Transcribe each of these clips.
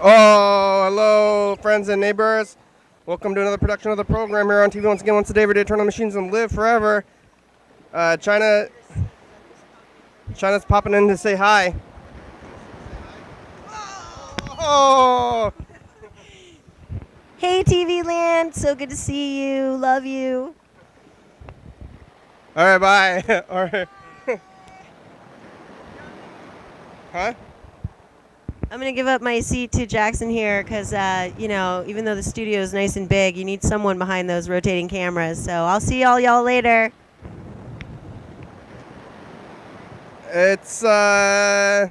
Oh, hello, friends and neighbors. Welcome to another production of the program here on TV once again, once a day, every day, turn on machines and live forever. China's popping in to say hi. Oh, Hey, TV Land. So good to see you. Love you. all right, bye. All right. Huh? I'm going to give up my seat to Jackson here because, even though the studio is nice and big, you need someone behind those rotating cameras. So I'll see all y'all later. It's the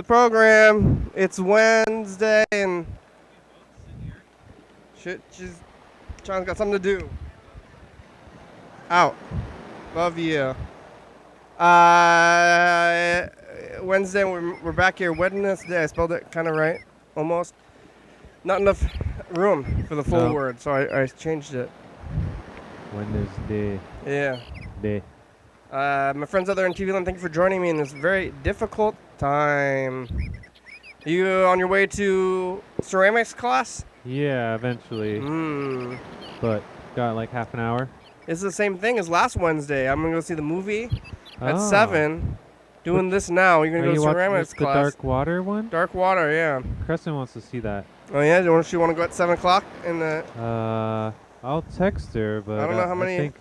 program. It's Wednesday and shit. China's got something to do. Out. Love you. Wednesday, we're back here. Wednesday, I spelled it kind of right, almost. Not enough room for the full No. word, so I changed it. Wednesday. Yeah. Day. My friends out there in TV land, thank you for joining me in this very difficult time. You on your way to ceramics class? Yeah, eventually. But got like half an hour. It's the same thing as last Wednesday. I'm going to go see the movie at Ah. 7. Doing this now. You're going Are to you go to watching ceramics the class. Dark Water one? Dark Water, yeah. Crescent wants to see that. Oh, yeah? Do you want to go at 7 o'clock? In the? I'll text her, but I don't know how many. I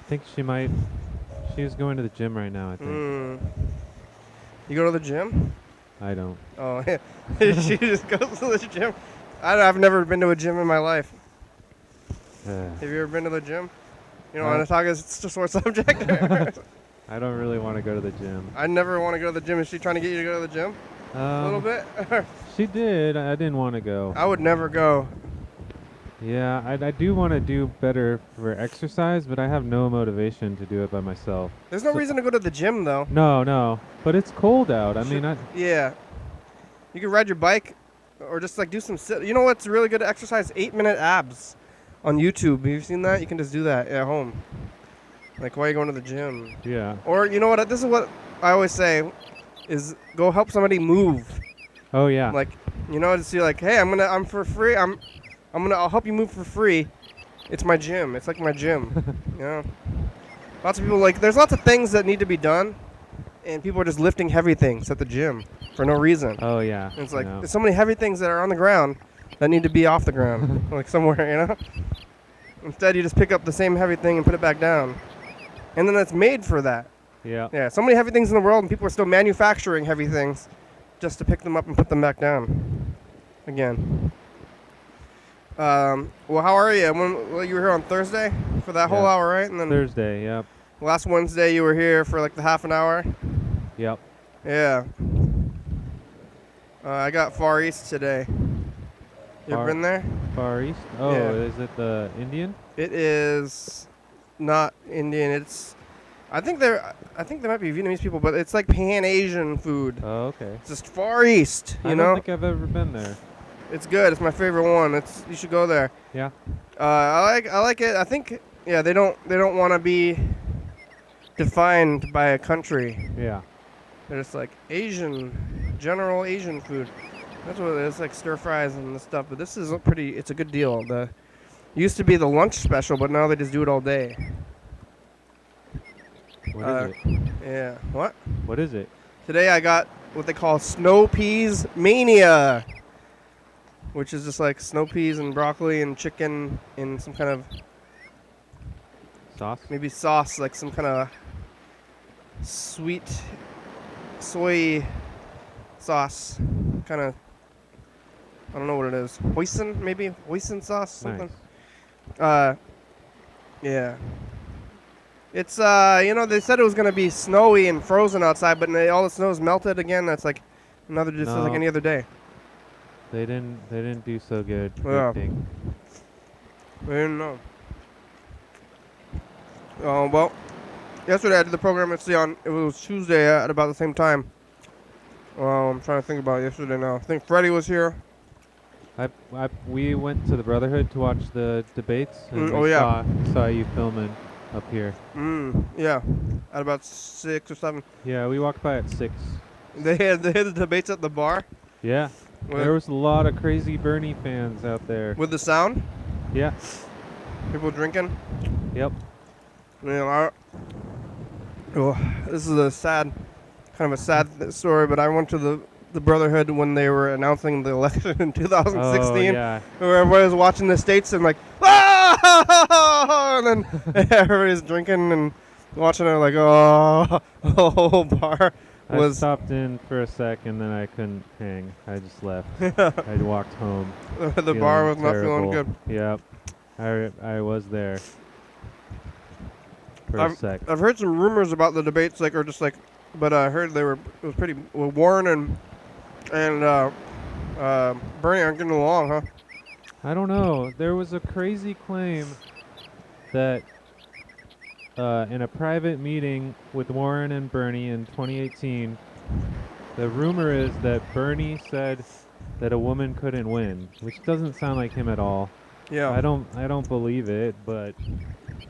think she might. She's going to the gym right now, I think. You go to the gym? I don't. Oh, yeah. She just goes to the gym. I've never been to a gym in my life. Have you ever been to the gym? You know, No. it's just a sore subject. I don't really want to go to the gym. I never want to go to the gym. Is she trying to get you to go to the gym? A little bit? She did. I didn't want to go. I would never go. Yeah, I do want to do better for exercise, but I have no motivation to do it by myself. There's no reason to go to the gym, though. No. But it's cold out. Yeah. You can ride your bike or just like do some sit. You know what's really good to exercise? 8-minute abs on YouTube. Have you seen that? You can just do that at home. Like, why are you going to the gym? Yeah. Or, you know what? This is what I always say is go help somebody move. Oh, yeah. Like, you know, just be like, hey, I'm for free. I'll help you move for free. It's my gym. It's like my gym. You know? Lots of people there's lots of things that need to be done, and people are just lifting heavy things at the gym for no reason. Oh, yeah. And it's like, there's so many heavy things that are on the ground that need to be off the ground, like somewhere, you know? Instead, you just pick up the same heavy thing and put it back down. And then it's made for that. Yeah. Yeah, so many heavy things in the world, and people are still manufacturing heavy things just to pick them up and put them back down again. Well, how are you? You were here on Thursday for that whole hour, right? And then Thursday, yep. last Wednesday, you were here for like the half an hour. Yep. Yeah. I got Far East today. You ever been there? Far East? Oh, Yeah. Is it the Indian? It is not Indian. I think there might be Vietnamese people, but it's like Pan-Asian food. Oh, okay. It's just Far East, you know? I don't think I've ever been there. It's good. It's my favorite one. You should go there. Yeah. I like it. I think they don't want to be defined by a country. Yeah. They're just like general Asian food. That's what it is, like stir fries and this stuff. But this is it's a good deal. It used to be the lunch special, but now they just do it all day. What is it? Yeah. What? What is it? Today I got what they call snow peas mania, which is just like snow peas and broccoli and chicken in some kind of Sauce? maybe sauce, like some kind of sweet soy sauce, kind of. I don't know what it is. Hoisin, maybe hoisin sauce, something. Nice. Yeah. It's they said it was gonna be snowy and frozen outside, but all the snow's melted again. That's like just like any other day. They didn't do so good. Yeah. Predicting. I didn't know. Well, yesterday I did the program. It was Tuesday at about the same time. I'm trying to think about yesterday now. I think Freddie was here. We went to the Brotherhood to watch the debates. And saw you filming up here. Yeah. At about 6 or 7. Yeah, we walked by at 6. They had the debates at the bar. Yeah. There was a lot of crazy Bernie fans out there. With the sound? Yeah. People drinking? Yep. You know, this is kind of a sad story, but I went to the Brotherhood when they were announcing the election in 2016. Oh, yeah. Where everybody was watching the states and like, ah! And then everybody's drinking and watching it like, oh, the whole bar I was... stopped in for a sec and then I couldn't hang. I just left. I walked home. The bar was not feeling good. Yep. I was there for a sec. I've heard some rumors about the debates, but I heard it was pretty, Warren and Bernie aren't getting along, huh? I don't know. There was a crazy claim that in a private meeting with Warren and Bernie in 2018, the rumor is that Bernie said that a woman couldn't win, which doesn't sound like him at all. Yeah. I don't believe it, but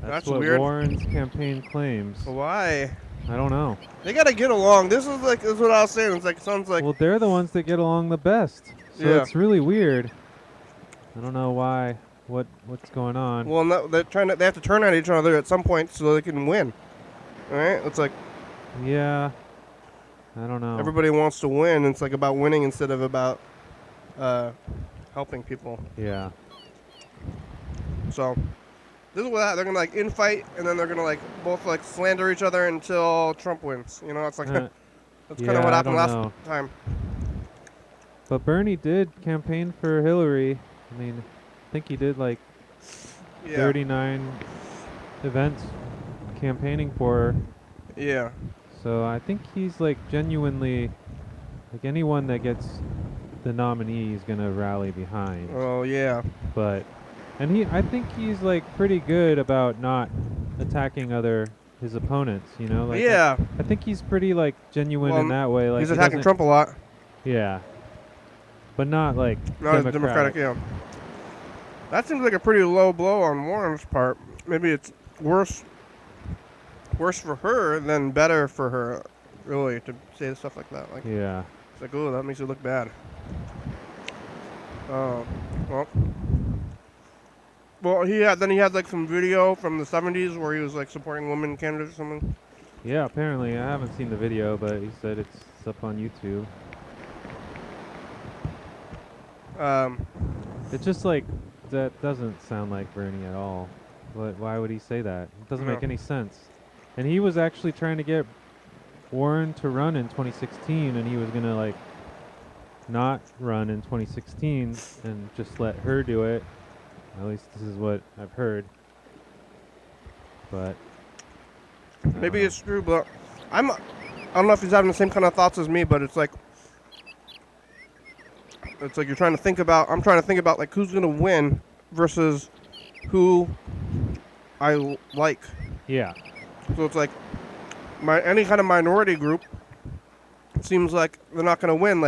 that's what weird. Warren's campaign claims. Why? I don't know. They gotta get along. This is what I was saying. It sounds like. Well, they're the ones that get along the best, so Yeah. it's really weird. I don't know why. What's going on? Well, no, they have to turn on each other at some point so they can win. All right? It's like Yeah. I don't know. everybody wants to win. It's like about winning instead of about helping people. Yeah. So this is what they're gonna infight, and then they're gonna both slander each other until Trump wins. You know, it's like that's kind of what happened last time. But Bernie did campaign for Hillary. I mean, I think he did 39 events campaigning for her. Yeah. So I think he's genuinely anyone that gets the nominee is gonna rally behind. Oh yeah. I think he's pretty good about not attacking his opponents. You know. Yeah. I think he's pretty genuine in that way. He's attacking Trump a lot. Yeah. But not Not Democratic. yeah. That seems like a pretty low blow on Warren's part. Maybe it's worse for her than better for her, really, to say stuff like that. Yeah. It's oh, that makes it look bad. Well, he had some video from the 70s where he was supporting women candidates or something. Yeah, apparently. I haven't seen the video, but he said it's up on YouTube. It's just that doesn't sound like Bernie at all. Why would he say that? It doesn't make any sense. And he was actually trying to get Warren to run in 2016, and he was gonna not run in 2016 and just let her do it. At least this is what I've heard. But maybe it's true, but I don't know if he's having the same kind of thoughts as me, but it's you're trying to think about. I'm trying to think about who's gonna win versus who I like. Yeah. So it's any kind of minority group. It seems like they're not gonna win.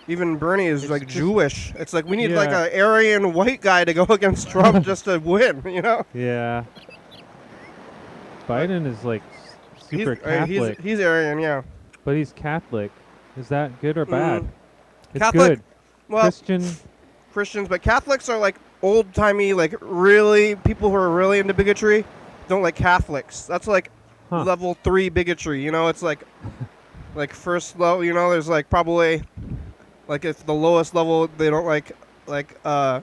Even Bernie is Jewish. It's we need an Aryan white guy to go against Trump just to win. You know? Yeah. Biden is super Catholic. He's Aryan, yeah. But he's Catholic. Is that good or bad? It's Catholic, good. Well, Christians, but Catholics are old-timey, really people who are really into bigotry don't like Catholics. That's level 3 bigotry. You know, it's first level. You know, there's probably if the lowest level they don't like the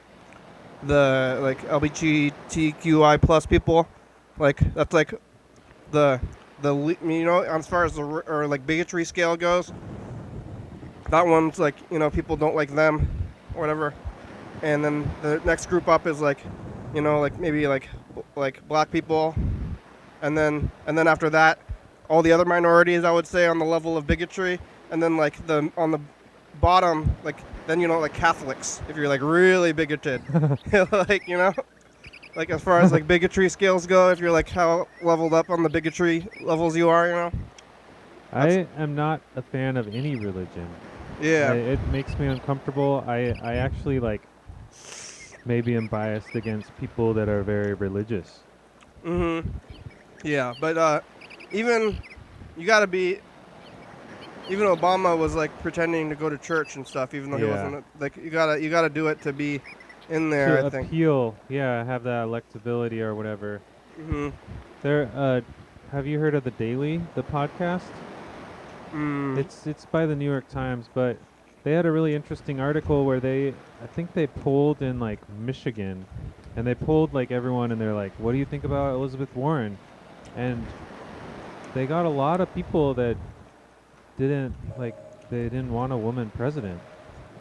LGBTQI plus people. That's the you know, as far as the bigotry scale goes. That one's people don't like them, or whatever. And then the next group up is maybe black people, and then after that, all the other minorities I would say on the level of bigotry, and then on the bottom then Catholics if you're really bigoted, you know, as far as bigotry scales go, if you're how leveled up on the bigotry levels you are, you know. I am not a fan of any religion. Yeah. It makes me uncomfortable. I actually maybe am biased against people that are very religious. Mm-hmm. Yeah, but even you gotta be Even Obama was like pretending to go to church and stuff, even though he Yeah. wasn't. Like you gotta do it to be in there. To I think. appeal, yeah, have that electability or whatever. Mhm. There, have you heard of the Daily, the podcast? Mm. It's by the New York Times, but they had a really interesting article where I think they polled in like Michigan, and they polled like everyone, and they're like, "What do you think about Elizabeth Warren?" And they got a lot of people that they didn't want a woman president.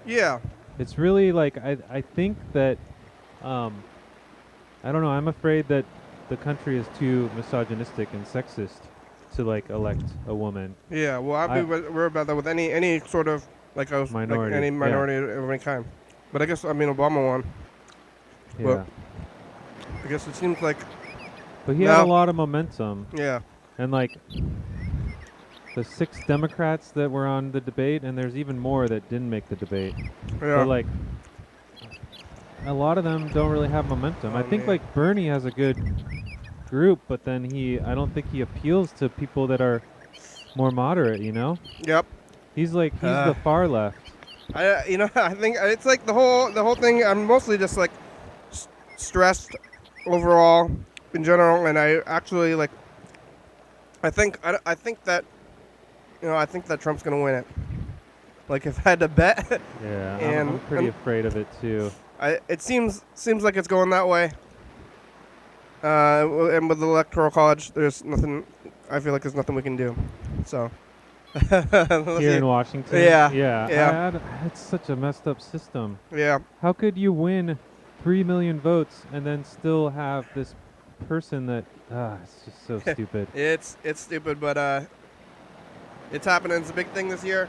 Yeah. It's really like I think that um I don't know, I'm afraid that the country is too misogynistic and sexist to like elect a woman. Yeah. Well, I'd be worried about that with any sort of like Minority, any yeah. minority of any kind. But I guess Obama won. Yeah. Well, I guess it seems like But he had a No. lot of momentum, yeah. and like the 6 Democrats that were on the debate, and there's even more that didn't make the debate. Yeah. But like a lot of them don't really have momentum. I Oh, think man. like Bernie has a good group, but then I don't think he appeals to people that are more moderate, you know? Yep. He's the far left. I I think it's like the whole thing. I'm mostly just like stressed overall in general, and I actually like. I think that I think that Trump's gonna win it. Like if I had to bet, Yeah, And- I'm pretty and- afraid of it too. it seems like it's going that way. And with the electoral college, there's nothing. I feel like there's nothing we can do. So. Let's Here see. in Washington. Yeah, Yeah. yeah. It's such a messed up system. Yeah. How could you win 3 million votes and then still have this person that it's just so stupid. It's stupid, but it's happening. It's a big thing this year.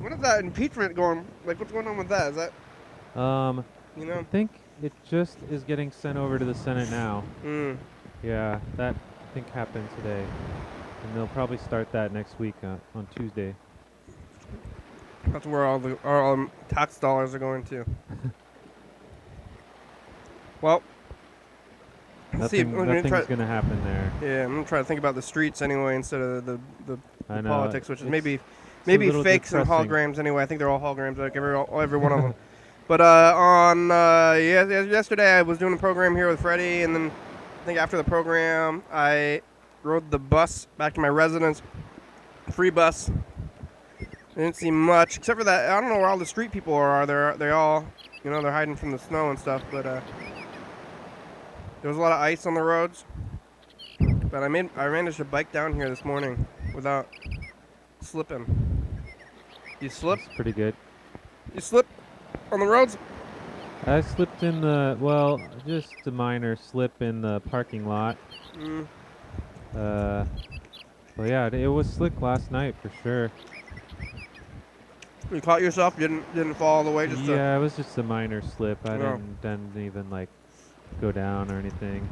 What is that impeachment going? Like, what's going on with that? Is that you I know? think it just is getting sent over to the Senate now. Mm. Yeah, that I think happened today. And they'll probably start that next week on Tuesday. That's where all tax dollars are going to. Well, let's see. Nothing's going to happen there. Yeah, I'm gonna try to think about the streets anyway instead of the I know. politics, which is It's maybe a little fakes and depressing. holograms anyway. I think they're all holograms, like every one of them. But yesterday I was doing a program here with Freddie, and then I think after the program I rode the bus back to my residence. Free bus. I didn't see much except for that. I don't know where all the street people are. They all, they're hiding from the snow and stuff. But there was a lot of ice on the roads. But I managed to bike down here this morning without slipping. You slip? It's pretty good. You slip on the roads? I slipped in just a minor slip in the parking lot. Mm. But yeah, it was slick last night for sure. You caught yourself? Didn't fall all the way? Just Yeah, it was just a minor slip. I No. didn't even like go down or anything.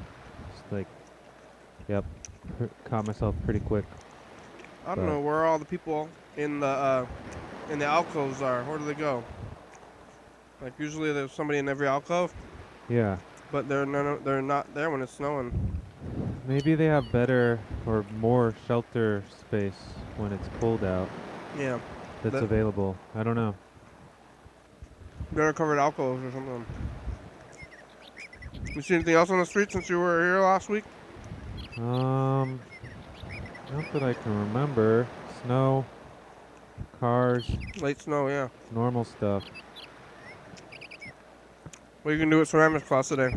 Just like, yep, caught myself pretty quick. I don't know where all the people in the alcoves are. Where do they go? Like usually there's somebody in every alcove, Yeah, but they're not there when it's snowing. maybe they have better or more shelter space when it's cold out Yeah, that's That- available. I don't know. better covered alcoves or something. You see anything else on the street since you were here last week? Not that I can remember. Snow, cars, Late snow, yeah. normal stuff. What are you gonna do at ceramics class today?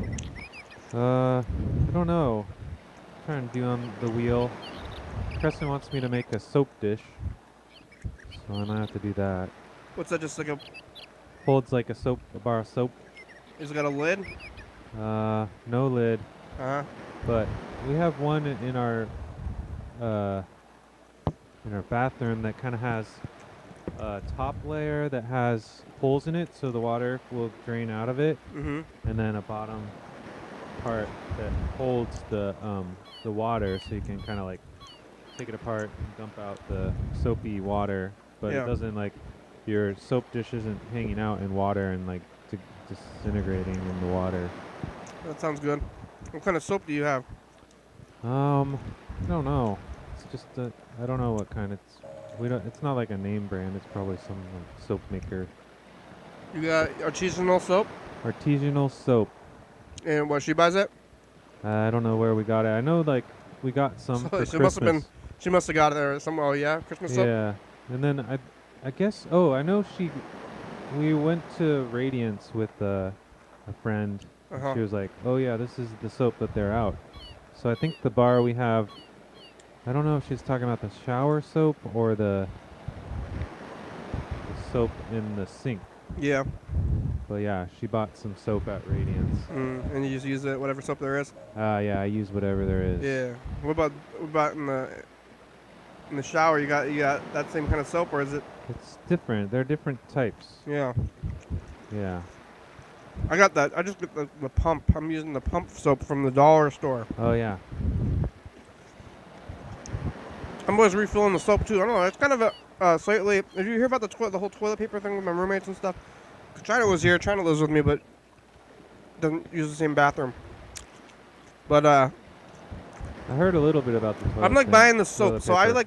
I don't know. Trying to do on the wheel. Preston wants me to make a soap dish, so I might have to do that. What's that? Just like Holds like a bar of soap. is it got a lid? No lid, but we have one in our bathroom that kind of has a top layer that has holes in it, so the water will drain out of it, Mm-hmm. and then a bottom part that holds the water, so you can kind of like take it apart and dump out the soapy water, but Yeah. it doesn't like your soap dish isn't hanging out in water and like disintegrating in the water. That sounds good. What kind of soap do you have? I don't know. It's just I don't know what kind. It's not like a name brand. It's probably some like soap maker. You got artisanal soap, Artisanal soap. and what, she buys it? I don't know where we got it. I know like we got some for she Christmas. she must have got it there somewhere. Oh yeah, Christmas soap. Yeah, and then I guess I know we went to Radiance with a friend. And Uh-huh. she was like, oh yeah, this is the soap that they're out. So I think the bar we have, I don't know if she's talking about the shower soap or the soap in the sink. Yeah. But yeah, she bought some soap at Radiance. And you just use it, whatever soap there is. Yeah, I use whatever there is. Yeah. What about in the shower? You got that same kind of soap, or is it? It's different. They're different types. Yeah. Yeah. I got that. I just got the pump. I'm using the pump soap from the dollar store. Oh yeah. I'm always refilling the soap too. I don't know. It's kind of a slightly. Did you hear about the whole toilet paper thing with my roommates and stuff? China was here. China lives with me, but doesn't use the same bathroom. But I heard a little bit about the toilet I'm like thing. buying the soap, Toilet so I paper.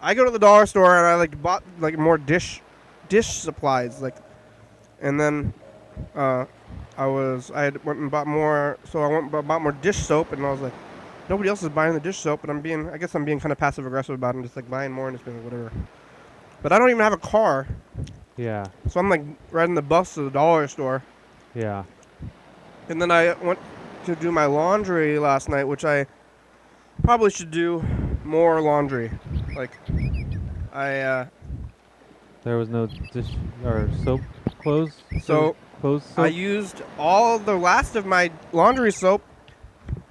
I go to the dollar store and I like bought like more dish supplies, like, and then I had went and bought more, so I went and bought more dish soap, and I was like, nobody else is buying the dish soap, and I guess I'm being kind of passive aggressive about it, and just like buying more and just being like, whatever. But I don't even have a car, Yeah. so I'm like riding the bus to the dollar store, Yeah. and then I went to do my laundry last night, which I probably should do more laundry. Like, There was no dish or soap clothes. So, clothes soap. I used all the last of my laundry soap,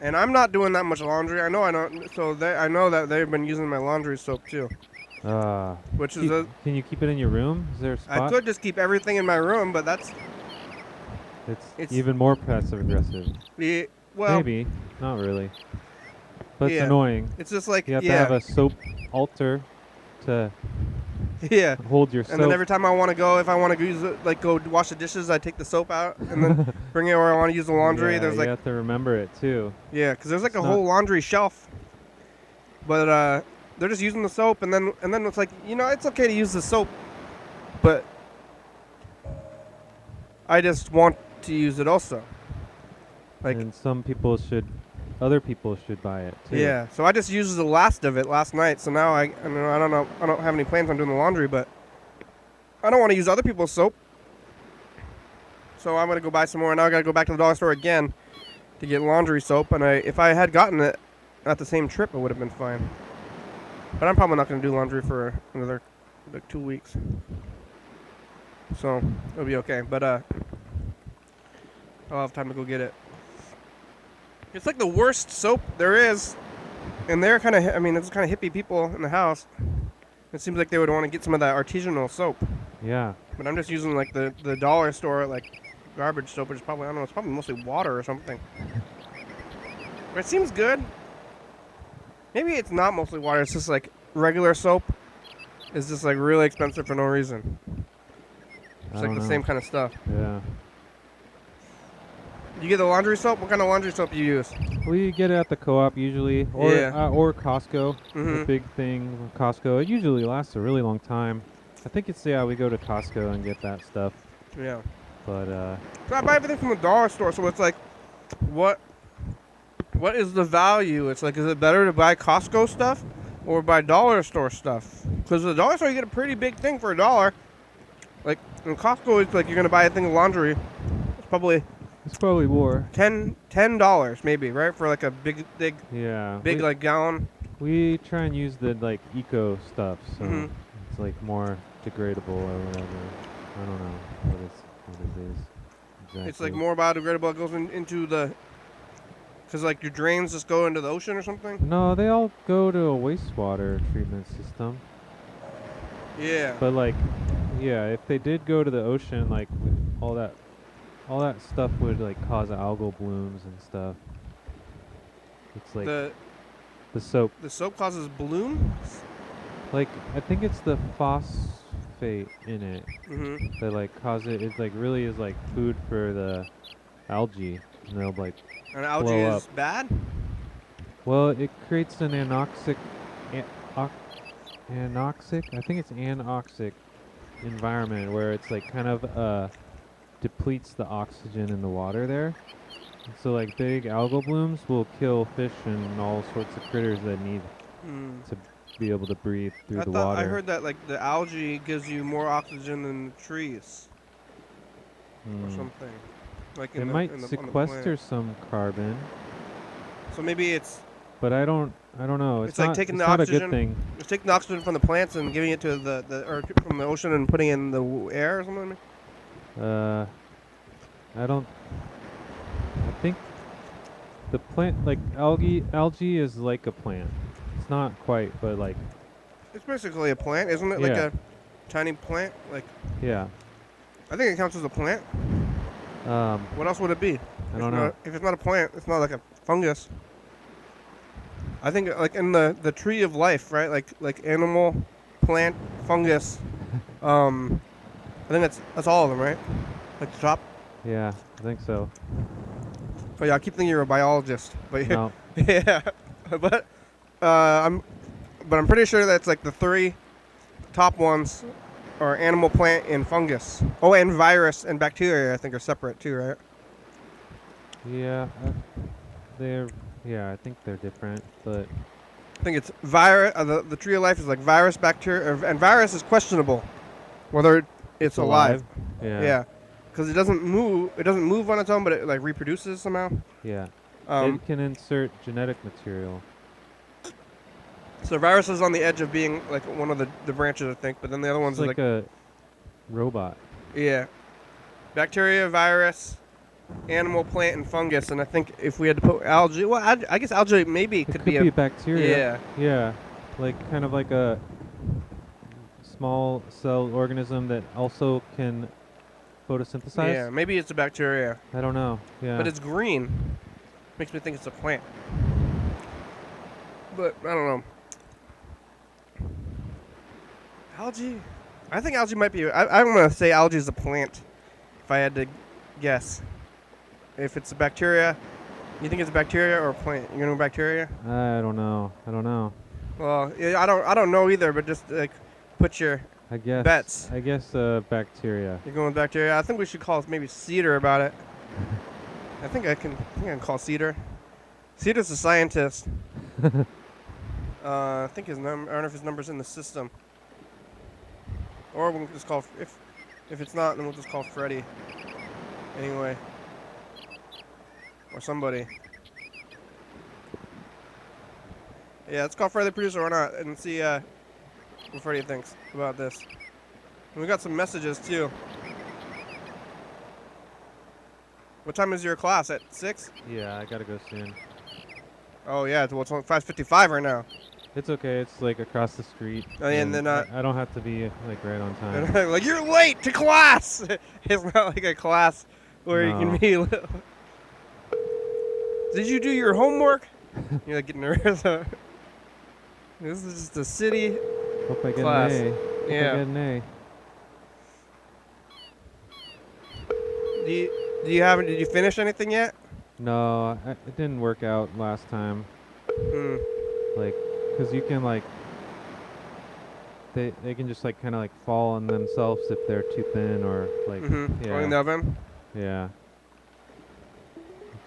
and I'm not doing that much laundry. I know I don't. So I know that they've been using my laundry soap too, which is Can you keep it in your room? Is there a spot? I could just keep everything in my room, but It's even more passive aggressive. well, Maybe, not really. But it's Yeah. annoying. it's just like You have to have a soap altar to yeah. hold your soap. And then every time I want to go, if I want to use it, like go wash the dishes, I take the soap out and then bring it where I want to use the laundry. Yeah, There's you like have to remember it too. yeah, because there's like It's a not- whole laundry shelf, but they're just using the soap, and then it's like, it's okay to use the soap, but I just want to use it also. Like And other people should buy it too. yeah, so I just used the last of it last night. So now I don't know, I don't have any plans on doing the laundry, but I don't want to use other people's soap. So I'm gonna go buy some more. Now I gotta go back to the dollar store again to get laundry soap. And if I had gotten it at the same trip, it would have been fine. But I'm probably not gonna do laundry for another like 2 weeks. So it'll be okay. But I'll have time to go get it. It's like the worst soap there is, and they're kind of, it's kind of hippie people in the house. It seems like they would want to get some of that artisanal soap, Yeah. but I'm just using like the dollar store like garbage soap, which is probably, I don't know, it's probably mostly water or something. But it seems good. Maybe it's not mostly water. It's just like regular soap is just like really expensive for no reason. I It's like don't the know. same kind of stuff. Yeah. You get the laundry soap? What kind of laundry soap do you use? We get it at the co-op usually, or Yeah. or Costco. The Mhm. big thing with Costco. It usually lasts a really long time. I think it's we go to Costco and get that stuff. Yeah. But So I buy everything from the dollar store, so it's like, what is the value? It's like, is it better to buy Costco stuff or buy dollar store stuff? Because the dollar store, you get a pretty big thing for $1. Like, in Costco, it's like you're going to buy a thing of laundry. It's probably it's probably more. $10 maybe, right? For like a big Yeah. like gallon. We try and use the like eco stuff, so Mhm. it's like more degradable or whatever. I don't know what it is exactly. It's like more biodegradable. It goes into the, because like your drains just go into the ocean or something. No, they all go to a wastewater treatment system. Yeah. But like, yeah, if they did go to the ocean, like all that stuff would like cause algal blooms and stuff. It's like the soap. soap causes bloom. Like I think it's the phosphate in it Mm-hmm. that like cause it. It like really is like food for the algae, and they'll like. And algae Blow is up. bad. Well, it creates an anoxic anoxic. I think it's anoxic environment where it's like kind of depletes the oxygen in the water there. And so like big algal blooms will kill fish and all sorts of critters that need Mm. to be able to breathe through I the thought water. I heard that like the algae gives you more oxygen than the trees or something. Like It in might on the sequester plant. some carbon, So maybe it's but I don't know. It's like taking it's the not a good oxygen. thing. It's taking the oxygen from the plants and giving it to or from the ocean and putting it in the air or something. I don't. I think the plant, like algae is like a plant. It's not quite, but like It's basically a plant, isn't it? Like yeah, a tiny plant. Like yeah. I think it counts as a plant. What else would it be? I don't know. If it's not a plant, it's not like a fungus. I think like in the tree of life, right? Like animal, plant, fungus. I think that's all of them, right? Like the top. Yeah, I think so. Oh yeah, I keep thinking you're a biologist, but No, yeah, but I'm pretty sure that's like the three top ones are animal, plant, and fungus. Oh, and virus and bacteria I think are separate too, right? yeah, they're I think they're different, but I think it's virus. The tree of life is like virus, bacteria, and virus is questionable whether it's alive. Yeah, because it doesn't move. It doesn't move on its own, but it like reproduces somehow. Yeah, Um, it can insert genetic material. so virus is on the edge of being like one of the branches, I think. But then the other ones It's are like a robot. yeah, bacteria, virus, animal, plant, and fungus. And I think if we had to put algae, well, I guess algae maybe It could be be a bacteria. Yeah. Yeah, like kind of like a small cell organism that also can photosynthesize. Yeah, maybe it's a bacteria, I don't know. Yeah. but it's green. Makes me think it's a plant. But I don't know. Algae? I think algae might be. I'm gonna say algae is a plant. If I had to guess, if it's a bacteria, you think it's a bacteria or a plant? You're gonna go bacteria? I don't know. Well, yeah, I don't know either. But just like put your I guess bets. I guess bacteria. You're going with bacteria. I think we should call maybe Cedar about it. I think I can call Cedar. Cedar's a scientist. I think his number. I don't know if his number's in the system. Or we can just call if it's not, then we'll just call Freddy. Anyway. Or somebody. Yeah, let's call Freddy the producer or not and see what Freddy thinks about this. And we got some messages too. What time is your class? At 6? Yeah, I gotta go soon. Oh yeah, well, it's only 5:55 right now. It's okay. It's like across the street. Oh, yeah, and then, I don't have to be like right on time. Like, you're late to class! It's not like a class where you can No. be. Did you do your homework? You're like getting nervous. This is just a city. Hope I get Class. an A. Hope I Yeah. get an A. Did you finish anything yet? No, it didn't work out last time. Hmm. Like, cause you can like, they can just like kind of like fall on themselves if they're too thin or like, Mm-hmm. yeah, Going in the oven? yeah.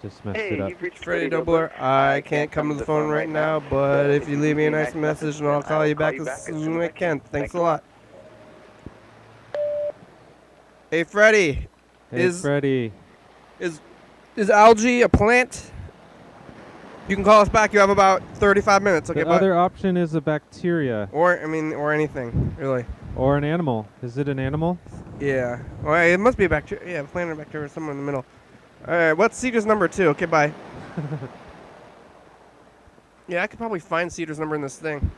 Just messed Hey, it up. you've reached Freddy Dobler, I can't come to the phone right now, but if you leave me a nice message, and I'll call you back as soon as I can. Thanks a lot. Hey, Freddy, Hey, is- Freddy. is algae a plant? You can call us back. You have about 35 minutes. Okay, The bye. other option is a bacteria Or anything, really. or an animal. Is it an animal? Yeah. Well, it must be a bacteria. Yeah, plant or bacteria, somewhere in the middle. All right. What's Cedar's number 2? Okay, bye. Yeah, I could probably find Cedar's number in this thing.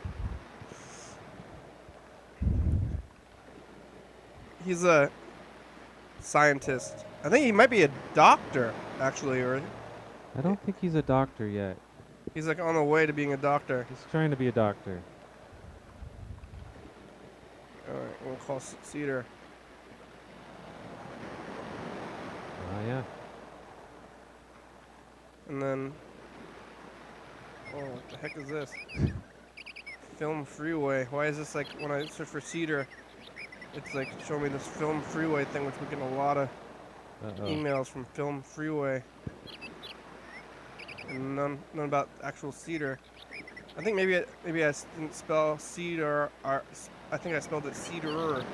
He's a scientist. I think he might be a doctor, actually, or I don't think he's a doctor yet. he's like on the way to being a doctor. He's trying to be a doctor. All right, we'll call Cedar. Yeah. And then, oh, what the heck is this? Film Freeway. Why is this like when I search for Cedar, it's like showing me this Film Freeway thing, which we get a lot of emails from Film Freeway, and none about actual Cedar. I think maybe I didn't spell Cedar. I think I spelled it Cedar.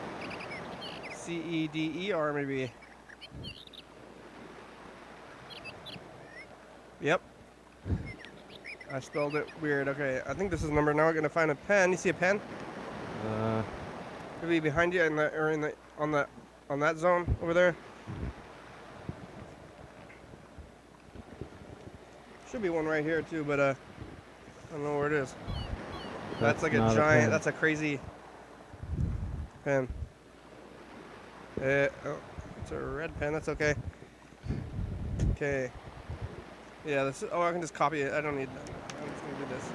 C-E-D-E-R maybe. Yep. I spelled it weird. Okay, I think this is the number. Now we're gonna find a pen. You see a pen? Maybe behind you on that zone over there. Should be one right here too, but I don't know where it is. That's like a giant. That's a crazy pen. Oh, it's a red pen. That's okay. Okay. Yeah. This. Oh, I can just copy it. I don't need that. I'm just gonna do this,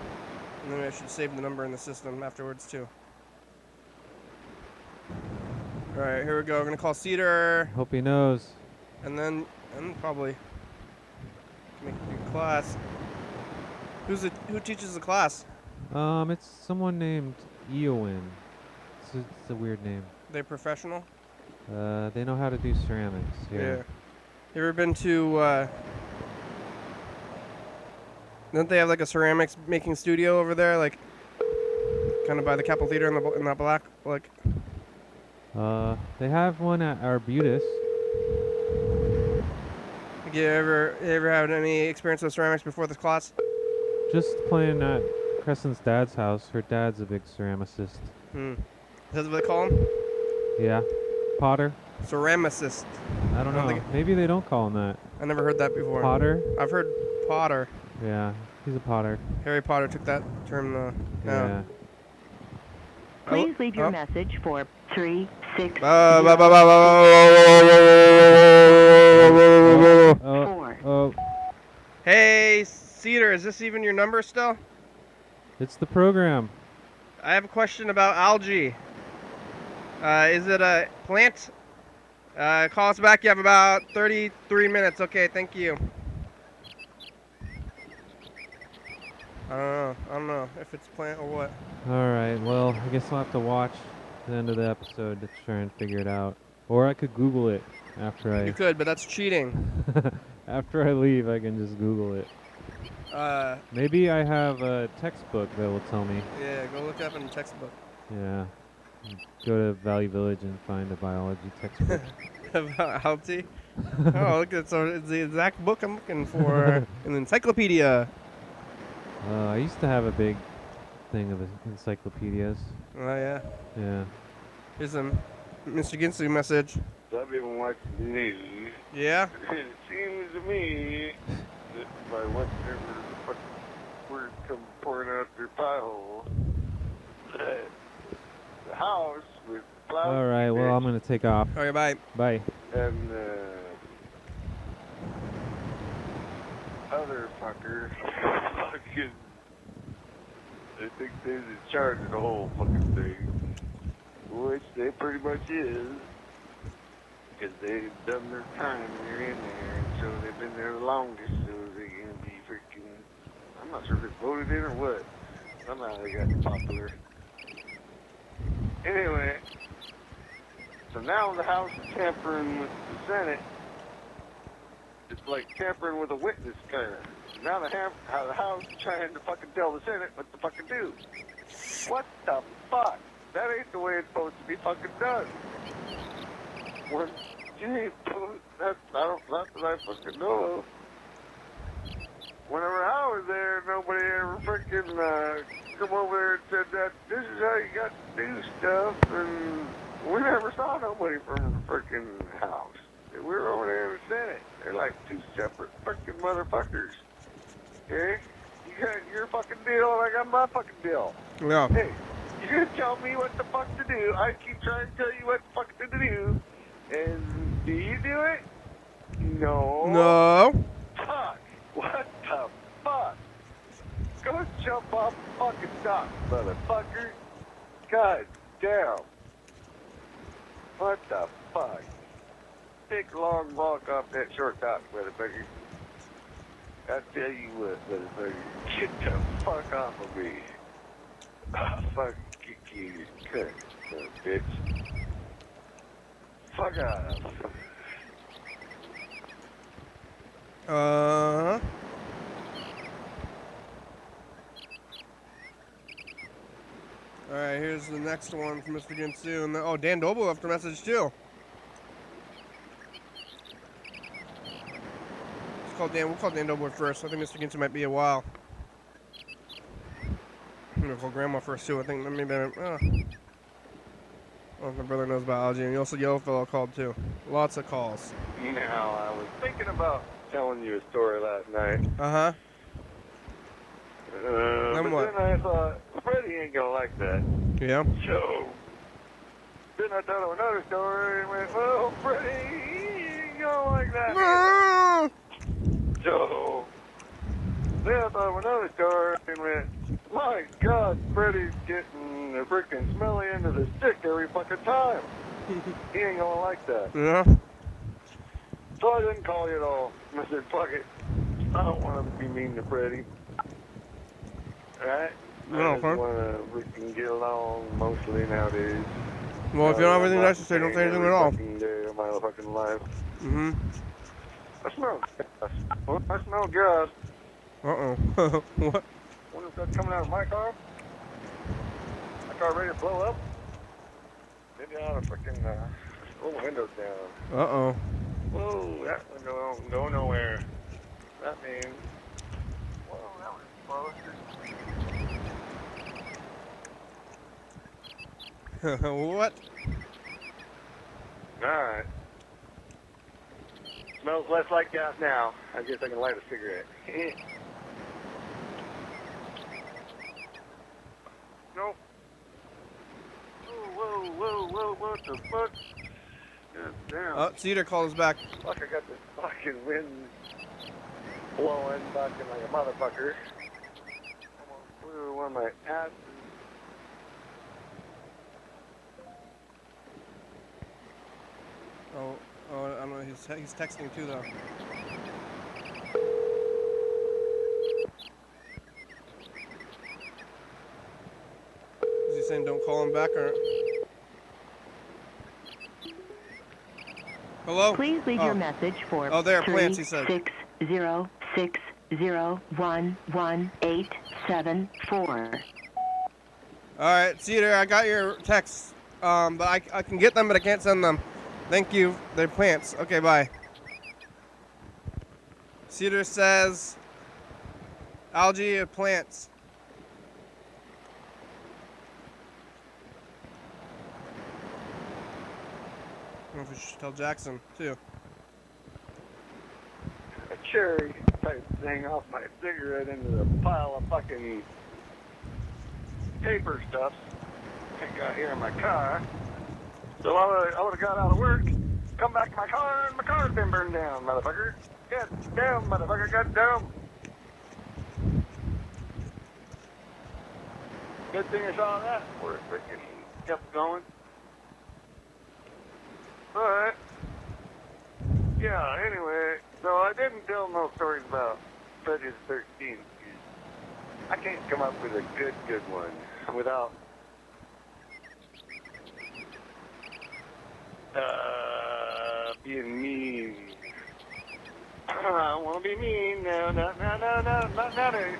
and then I should save the number in the system afterwards too. All right, here we go. We're gonna call Cedar. Hope he knows. And probably make a new class. Who teaches the class? It's someone named Eowyn. It's a weird name. They professional? They know how to do ceramics. Yeah. You ever been to? Don't they have like a ceramics making studio over there, like kind of by the Capitol Theater in that black like? They have one at Arbutus. You ever had any experience with ceramics before this class? Just playing at Crescent's dad's house. Her dad's a big ceramicist. Is that what they call him? Yeah. Potter? Ceramicist. I don't know. Maybe they don't call him that. I never heard that before. Potter? I've heard Potter. Yeah, he's a potter. Harry Potter took that term. Yeah. Please leave your message for 360. Hey, Cedar, is this even your number still? It's the program. I have a question about algae. Is it a plant? Call us back. You have about 33 minutes. Okay, thank you. I don't know if it's plant or what. All right. Well, I guess I'll have to watch the end of the episode to try and figure it out. Or I could Google it after I... You could, but that's cheating. After I leave, I can just Google it. Maybe I have a textbook that will tell me. Yeah, go look up in the textbook. Yeah. Go to Valley Village and find a biology textbook. About algae? Oh, look, it's the exact book I'm looking for. An encyclopedia. I used to have a big thing of encyclopedias. Oh, yeah. Yeah. Here's a Mr. Ginsu message. I've been watching the news. Yeah? It seems to me that by whatever the fuck word come pouring out their pie hole, that the house with clouds. All right, well, I'm going to take off. Okay, bye. Bye. And other fucker fucking, I think they're in charge of the whole fucking thing, which they pretty much is, because they've done their time and they're in there, and so they've been there the longest, so they're gonna be freaking, I'm not sure if it's voted in or what. Somehow they got popular. Anyway, so now the House is tampering with the Senate. It's like tampering with a witness kind of. Now the House is trying to fucking tell the Senate what to fucking do. What the fuck? That ain't the way it's supposed to be fucking done. When you ain't not that I fucking know of. Whenever I was there, nobody ever freaking come over there and said that this is how you got to do stuff, and we never saw nobody from the freaking House. We were over there in the Senate. They're like two separate freaking motherfuckers. Okay? You got your fucking deal, and I got my fucking deal. Yeah. Hey, you're gonna tell me what the fuck to do. I keep trying to tell you what the fuck to do. And do you do it? No. No. Fuck. What the fuck? Go jump off the fucking dock, motherfucker. God damn. What the fuck? Take a long walk off that short dock, motherfucker. I tell you what, motherfucker. Get the fuck off of me. Fuck you, cunt, bitch. Fuck off. All right, here's the next one from Mr. Ginsu. And oh, Dan Doble left a message too. We'll call Dan Doble first. I think Mr. Ginsu might be a while. I'm gonna call Grandma first too. I think maybe. Oh, my brother knows biology, and also Yellow Fellow called too. Lots of calls. Now, I was thinking about telling you a story last night. Uh-huh. But what? then I thought, Freddie ain't gonna like that. Yeah. So, then I thought of another story and went, well, Freddie, he ain't gonna like that. So, then I thought of another story and went, my God, Freddie's getting a freaking smelly end of the stick every fucking time. He ain't gonna like that. Yeah. So I didn't call you at all. I said, fuck it. I don't want to be mean to Freddie. Alright? I just want to freaking get along mostly nowadays. Well, if you don't have anything nice to say, don't say anything at all. Fucking day of my fucking life. Mm-hmm. I smell gas. Well, I smell gas. Uh-oh. What? Wonder if that's coming out of my car? My car ready to blow up? Maybe I ought to freaking roll the windows down. Uh-oh. Whoa, that window don't go nowhere. That means... Whoa, that was close. What? Alright. Smells less like gas now. I guess I can light a cigarette. Nope. Whoa, what the fuck? God damn. Oh, Cedar called us back. Fuck, I got this fucking wind blowing fucking like a motherfucker. Almost blew one of my asses. Oh, I don't know. He's texting too, though. Is he saying don't call him back or? Hello? Please leave your message for Oh, there, plants, he said. 36060111874. All right, Cedar, I got your texts, but I can get them, but I can't send them. Thank you. They're plants. Okay, bye. Cedar says algae or plants. I don't know if we should tell Jackson, too. A cherry type thing off my cigarette into the pile of fucking paper stuff I got here in my car. So I would have got out of work, come back to my car, and my car's been burned down, motherfucker. God damn, motherfucker, god damn. Good thing I saw that before it freaking kept going. But, yeah, anyway, so I didn't tell no stories about Friday the 13th. I can't come up with a good one without being mean. I don't want to be mean. No, not nowadays.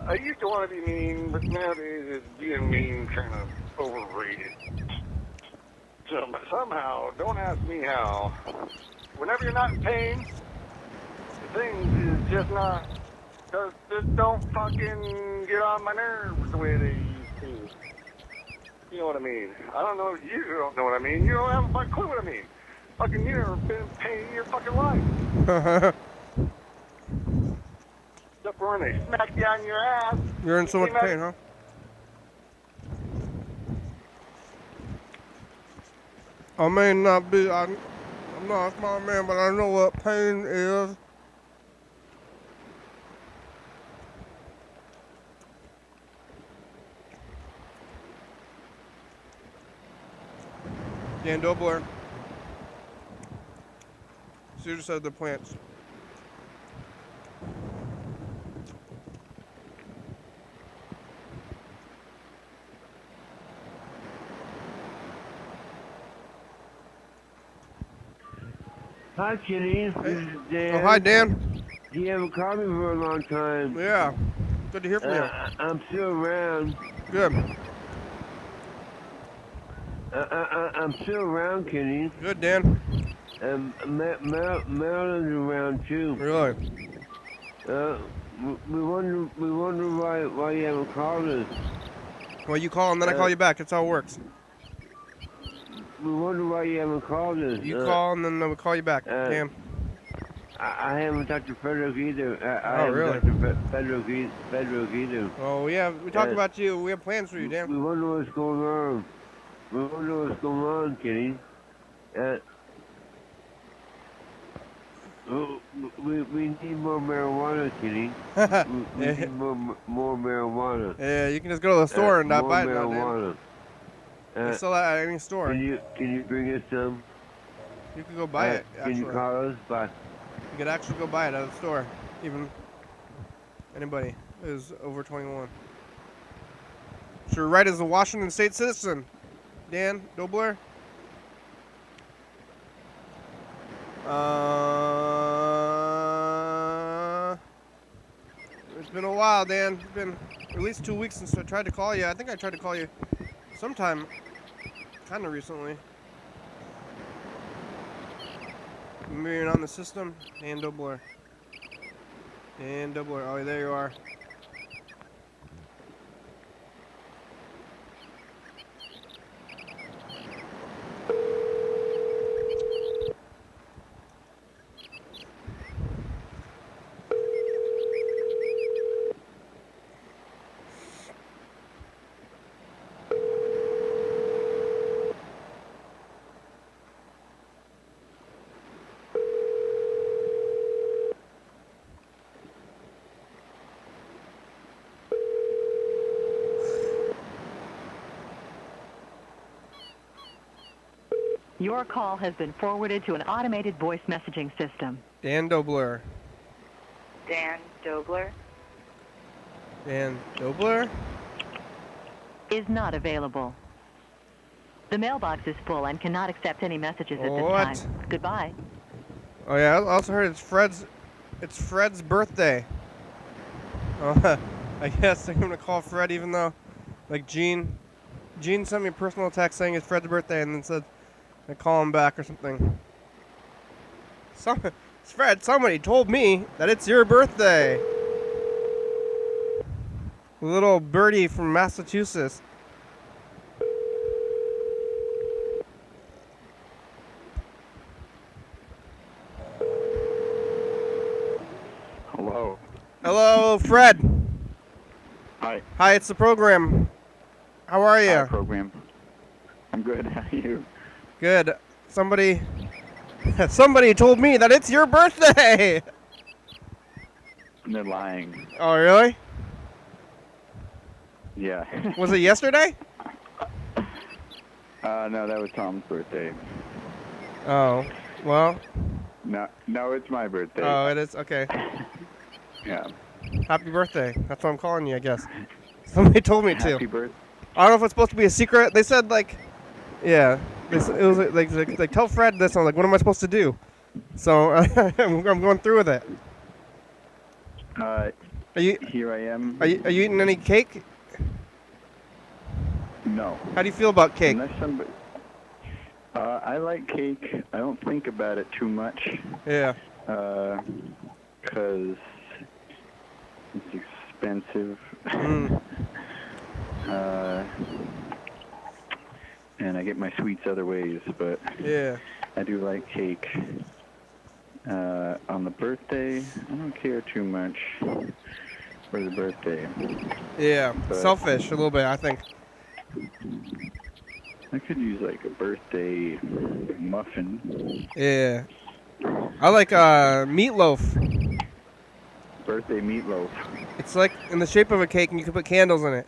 I used to want to be mean, but nowadays being mean kind of overrated. So, somehow, don't ask me how. Whenever you're not in pain, the things is just not, just don't fucking get on my nerves the way they used to. You know what I mean? I don't know if you don't know what I mean. You don't have a fucking clue what I mean. Fucking you never been in pain in your fucking life. Except for when they smack you on your ass. You're in so much pain, huh? I may not be, I'm not a smart man, but I know what pain is. Dan Dobler. Cedar said the plants. Hi, Kitty. This is Dan. Oh, hi, Dan. You haven't called me for a long time. Yeah. Good to hear from you. I'm still around. Good. I'm still around, Kitty. Good, Dan. Marilyn's around too. Really? We wonder why you haven't called us. Well, you call and then I call you back. That's how it works. We wonder why you haven't called us. You call and then we call you back. Damn. I haven't talked to Frederick either. Oh, really? haven't talked to Frederick either. Oh, we talked about you. We have plans for you, Dan. We wonder what's going on. We wonder what's going on, Kitty. We need more marijuana, Kitty. we need more marijuana. Yeah, you can just go to the store and not buy it now, Dan. marijuana. They sell that at any store. Can you bring us some? You can go buy it, actually. Can you call us? Bye. You could actually go buy it at the store. Even anybody who's over 21. So you're right as a Washington State citizen. Dan Dobler. It's been a while, Dan. It's been at least 2 weeks since I tried to call you. I think I tried to call you sometime kind of recently. Maybe you're on the system. Dan Dobler. Dan Dobler. Oh, there you are. Your call has been forwarded to an automated voice messaging system. Dan Dobler. Dan Dobler. Dan Dobler? Is not available. The mailbox is full and cannot accept any messages at What? this time. Goodbye. Oh yeah, I also heard it's Fred's birthday. Oh, I guess I'm gonna call Fred even though, like Gene sent me a personal text saying it's Fred's birthday and then said I call him back or something. Fred, somebody told me that it's your birthday. Little birdie from Massachusetts. Hello. Hello, Fred. Hi. Hi, it's the program. How are you? Hi, program. I'm good. How are you? Good. Somebody told me that it's your birthday. They're lying. Oh, really? Yeah. Was it yesterday? No, that was Tom's birthday. Oh, well. No, it's my birthday. Oh, it is? Okay. Yeah. Happy birthday. That's why I'm calling you, I guess. Somebody told me to. Happy birthday. I don't know if it's supposed to be a secret. They said, like, yeah. It was like tell Fred this. I'm like, what am I supposed to do? So I'm going through with it. Are you? Here I am. Are you eating any cake? No. How do you feel about cake? Unless somebody. I like cake. I don't think about it too much. Yeah. Because it's expensive. Mm. And I get my sweets other ways, but Yeah. I do like cake. On the birthday, I don't care too much for the birthday. Yeah. But Selfish a little bit, I think. I could use like a birthday muffin. Yeah. I like meatloaf. Birthday meatloaf. It's like in the shape of a cake, and you can put candles in it.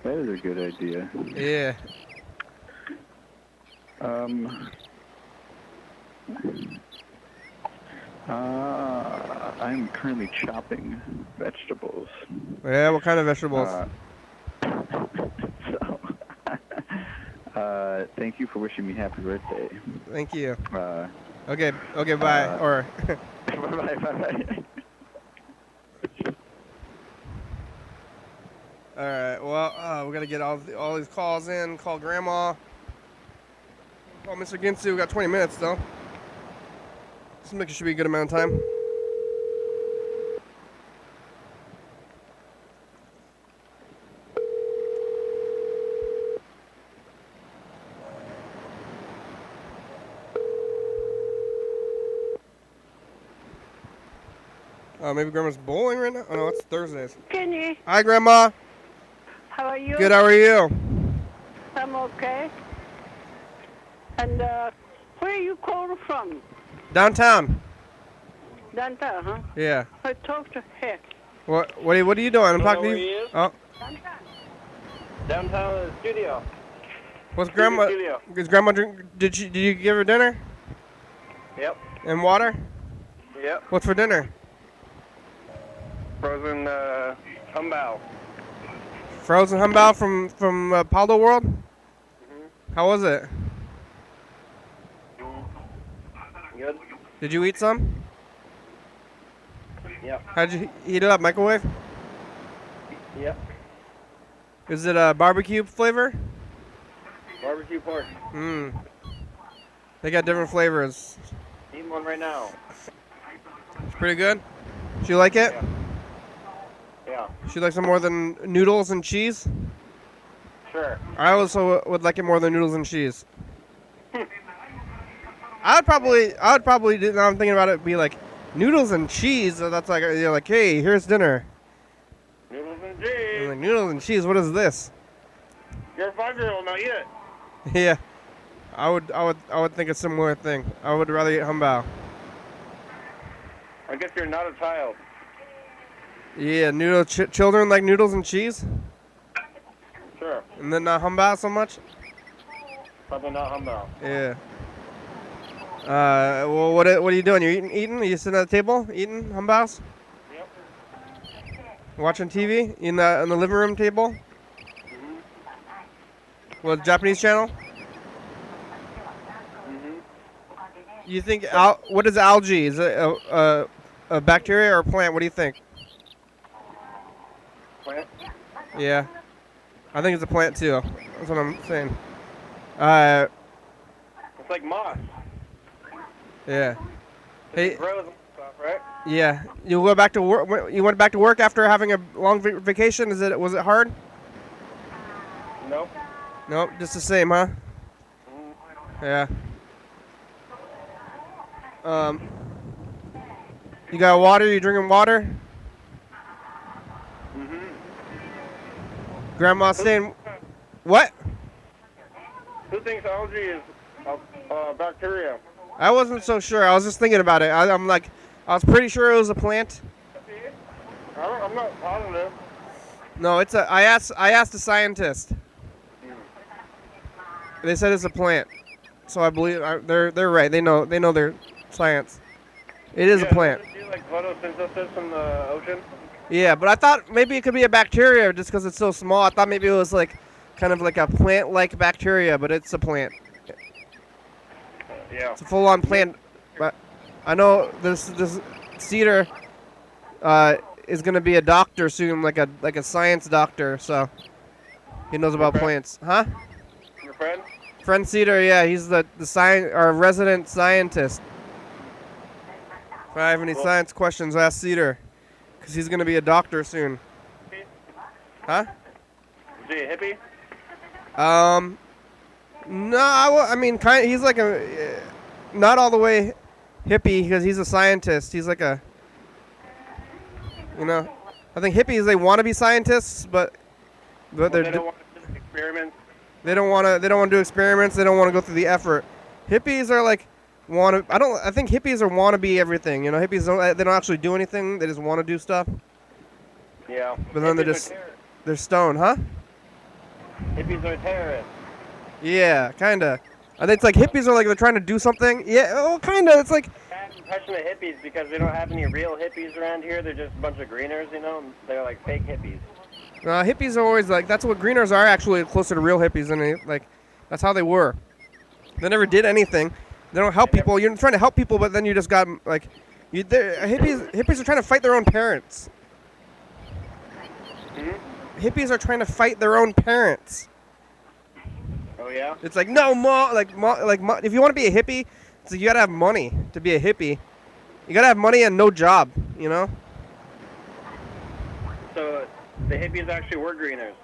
That is a good idea. Yeah. I'm currently chopping vegetables. Yeah. What kind of vegetables? So, thank you for wishing me happy birthday. Thank you. Okay, bye. Or Bye. all right. Well, we gotta get all these calls in. Call Grandma. Call Mr. Ginsu. We got 20 minutes though. Seems like it should be a good amount of time. Maybe Grandma's bowling right now? Oh, no, it's Thursdays. Kenny, Hi, Grandma. how are you? Good, how are you? I'm okay. And where are you calling from? Downtown. Downtown, huh? Yeah. I talked to her. What are you doing? I'm talking to where you. he is? Oh, Downtown in the studio. what's Grandma? Studio. Is Grandma drink? Did you give her dinner Yep. and water? Yep. What's for dinner? Frozen humbao. Frozen humbao from Paldo World. How was it? Good. Did you eat some? Yep. How'd you heat it up? Microwave? Yep. Is it a barbecue flavor? Barbecue pork. They got different flavors. Eating one right now. It's pretty good. Do you like it? Yeah. Yeah. She likes it more than noodles and cheese. Sure. I also would like it more than noodles and cheese. I would probably, now I'm thinking about it, be like, noodles and cheese. So that's like, you're like, hey, here's dinner. Noodles and I'm cheese. like, noodles and cheese. What is this? You're a 5-year-old, not yet. Yeah, I would think a similar thing. I would rather eat humbao. I guess you're not a child. Yeah, children like noodles and cheese, Sure. and then not humbao so much. Probably not humbao. Yeah. Well, what are you doing? You eating? Are you sitting at the table eating humbaos? Yep. Watching TV in the living room table? What, Japanese channel? You think what is algae? Is it a bacteria or a plant? What do you think? Plant? Yeah, I think it's a plant too. That's what I'm saying. It's like moss. Yeah. Hey, It grows and stuff, right? yeah. You go back to work. You went back to work after having a long vacation. Was it hard? Nope. Nope, just the same, huh? Yeah. You got water? You drinking water? Grandma's saying, what? Who thinks algae is bacteria? I wasn't so sure. I was just thinking about it. I was pretty sure it was a plant. I'm not positive. No, it's a. I asked a scientist. They said it's a plant, so I believe they're right. They know their science. It is a plant. Does it do like photosynthesis from the ocean? Yeah, but I thought maybe it could be a bacteria just because it's so small. I thought maybe it was like kind of like a plant-like bacteria, but it's a plant. Yeah. It's a full-on plant. But I know this Cedar is gonna be a doctor soon, like a science doctor. So he knows about plants, huh? Your friend? Friend Cedar, yeah, he's the our resident scientist. If I have any science questions, ask Cedar, because he's gonna be a doctor soon. Huh? Is he a hippie? No, I mean, he's like a, not all the way hippie because he's a scientist. He's like a, I think hippies, they want to be scientists, but They don't want to do experiments. They don't want to do experiments. They don't want to go through the effort. Hippies are like I think hippies are want to be everything. Hippies they don't actually do anything. They just want to do stuff. Yeah. But then they're stoned, huh? Hippies are terrorists. Yeah, kinda. I think it's like hippies are like they're trying to do something. Yeah, well, kinda. It's like. I have an impression of hippies because we don't have any real hippies around here. They're just a bunch of greeners, They're like fake hippies. Hippies are always like, that's what greeners are, actually closer to real hippies, and that's how they were. They never did anything. They don't help people. You're trying to help people, but then you just got like, hippies are trying to fight their own parents. Hippies are trying to fight their own parents. Oh yeah. It's like no if you want to be a hippie, it's like you gotta have money to be a hippie. You gotta have money and no job. You know. So the hippies actually were greeners.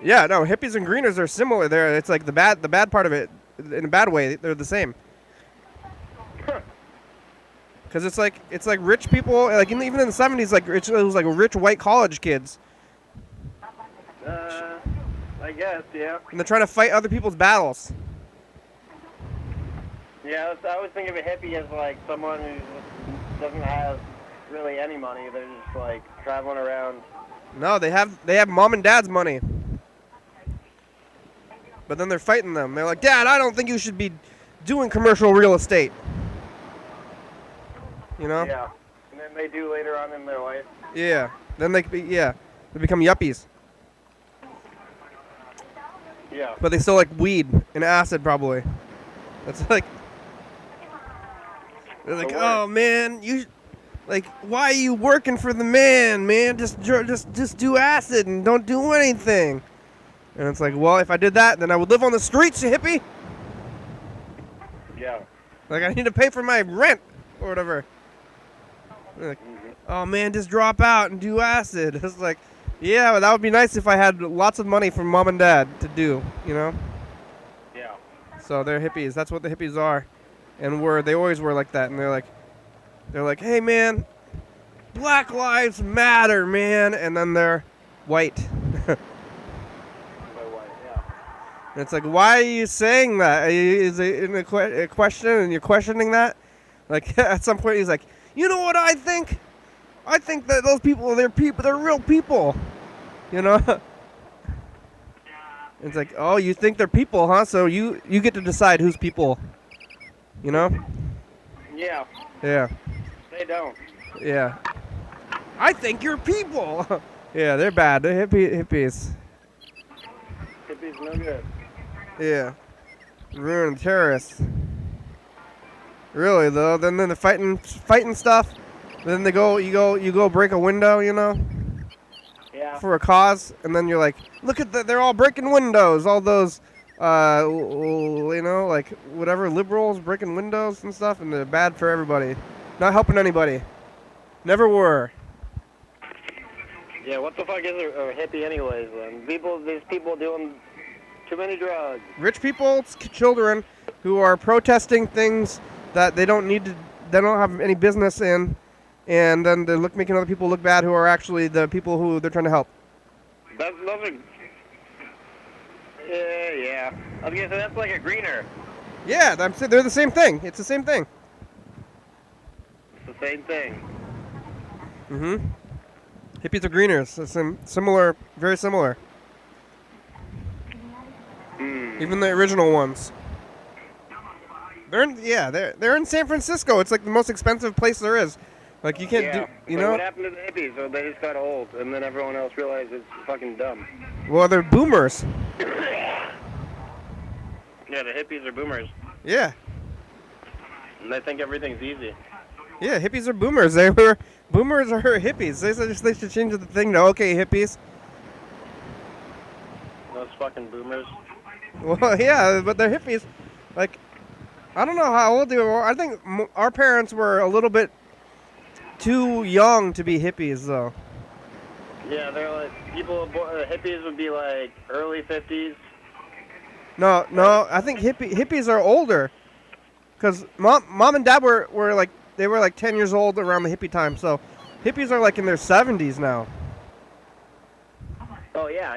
Yeah, no, hippies and greeners are similar. It's like the bad part of it, in a bad way, they're the same. Because it's like rich people, like even in the 70s, like it was like rich white college kids. I guess, yeah. And they're trying to fight other people's battles. Yeah, I always think of a hippie as like someone who doesn't have really any money. They're just like traveling around. No, they have mom and dad's money. But then they're fighting them. They're like, Dad, I don't think you should be doing commercial real estate. You know? Yeah. And then they do later on in their life. Yeah. Then they become yuppies. Yeah. But they still like weed and acid probably. That's like they're like, oh man, like why are you working for the man? Just do acid and don't do anything. And it's like, well, if I did that, then I would live on the streets, you hippie. Yeah. Like I need to pay for my rent or whatever. Like, oh man, just drop out and do acid. It's like, yeah, well, that would be nice if I had lots of money from mom and dad to do, you know? Yeah. So they're hippies. That's what the hippies are. And they always were like that. And they're like, hey man, Black Lives Matter, man. And then they're white. And it's like, why are you saying that? Is it in a question and you're questioning that? Like at some point he's like, you know what I think? I think that those people, they're real people. You know? It's like, oh, you think they're people, huh? So you get to decide who's people. You know? Yeah. Yeah. They don't. Yeah. I think you're people. Yeah, they're bad. They're hippies. Hippies no good. Yeah. Ruining terrorists. Really though, then they're fighting stuff. Then you go break a window, you know? Yeah. For a cause, and then you're like, look at they're all breaking windows. All those, you know, like whatever liberals breaking windows and stuff, and they're bad for everybody, not helping anybody. Never were. Yeah. What the fuck is a hippie, anyways? Then these people doing too many drugs. Rich people's children who are protesting things that they don't have any business in. And then they're making other people look bad who are actually the people who they're trying to help. That's nothing. Yeah. I was gonna say that's like a greener. Yeah, they're the same thing. It's the same thing. It's the same thing. Mm-hmm. Hippies are greeners. It's similar, very similar. Even the original ones. They're in San Francisco. It's like the most expensive place there is. Like you can't do, you know. What happened to the hippies? So they just got old, and then everyone else realized it's fucking dumb. Well, they're boomers. Yeah, the hippies are boomers. Yeah. And they think everything's easy. Yeah, hippies are boomers. Boomers are hippies. They should change the thing to okay hippies. Those fucking boomers. Well, yeah, but they're hippies. Like, I don't know how old they were. I think our parents were a little bit too young to be hippies, though. Yeah, they're like hippies would be like early 50s. No, I think hippies are older, because mom and dad were like 10 years old around the hippie time, so hippies are like in their 70s now. Oh yeah.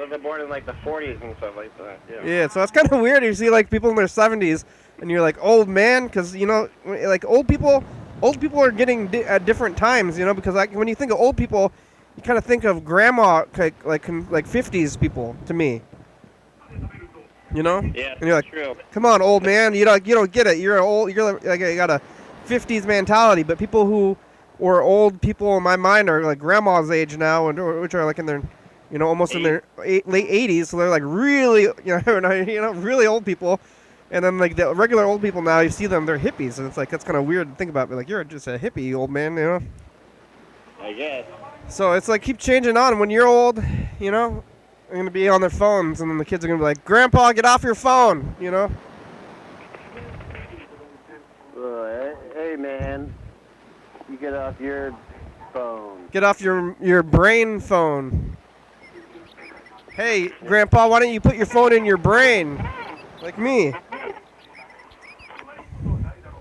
They're born in like the 40s and stuff like that. Yeah. Yeah, so it's kind of weird. You see like people in their 70s, and you're like, old man, because you know, like old people are getting at different times, you know, because like when you think of old people, you kind of think of grandma, like 50s people to me. You know? Yeah, and you're like, true. Come on, old man, you don't get it. You're like you got a 50s mentality, but people who were old people in my mind are like grandma's age now, and which are like in their, you know, almost in their late 80s, so they're like really, you know, really old people. And then like the regular old people now, you see them, they're hippies, and it's like that's kind of weird to think about. But like you're just a hippie, old man, you know. I guess. So it's like keep changing on. When you're old, you know, they're gonna be on their phones, and then the kids are gonna be like, "Grandpa, get off your phone," you know. Hey man, you get off your phone. Get off your brain phone. Hey, Grandpa, why don't you put your phone in your brain, like me?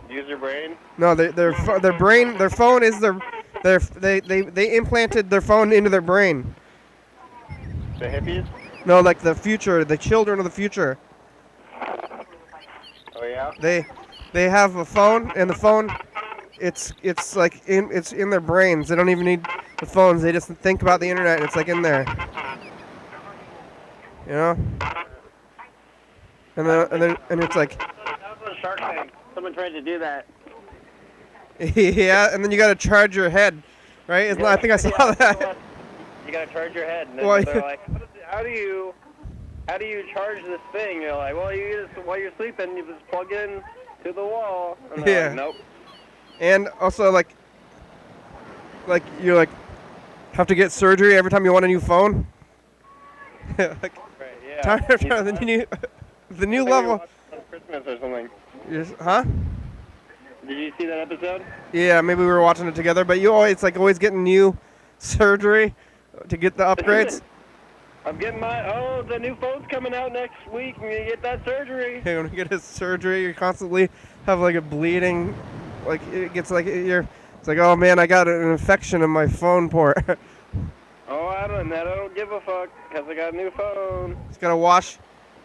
Use your brain. No, their phone is they implanted their phone into their brain. The hippies? No, like the future, the children of the future. Oh yeah. They have a phone, and the phone, it's in their brains. They don't even need the phones. They just think about the internet, and it's like in there. You know. And it's like. That was on Shark Tank. Someone tried to do that. Yeah, and then you gotta charge your head, right? I think I saw that. You gotta charge your head, and then Well, they're like, how do you charge this thing? You're like, well, you just while you're sleeping, you just plug it in to the wall. And they're Yeah. like, nope. And also like you have to get surgery every time you want a new phone. Like, Right, yeah. the new Maybe level. watch it on Christmas or something. Huh? Did you see that episode? Yeah, maybe we were watching it together. But you always getting new surgery to get the upgrades. I'm getting the new phone's coming out next week. I'm gonna get that surgery. Hey, when you get a surgery, you constantly have like a bleeding, like it gets like it's like, oh man, I got an infection in my phone port. Oh, I don't give a fuck because I got a new phone. Just gotta wash.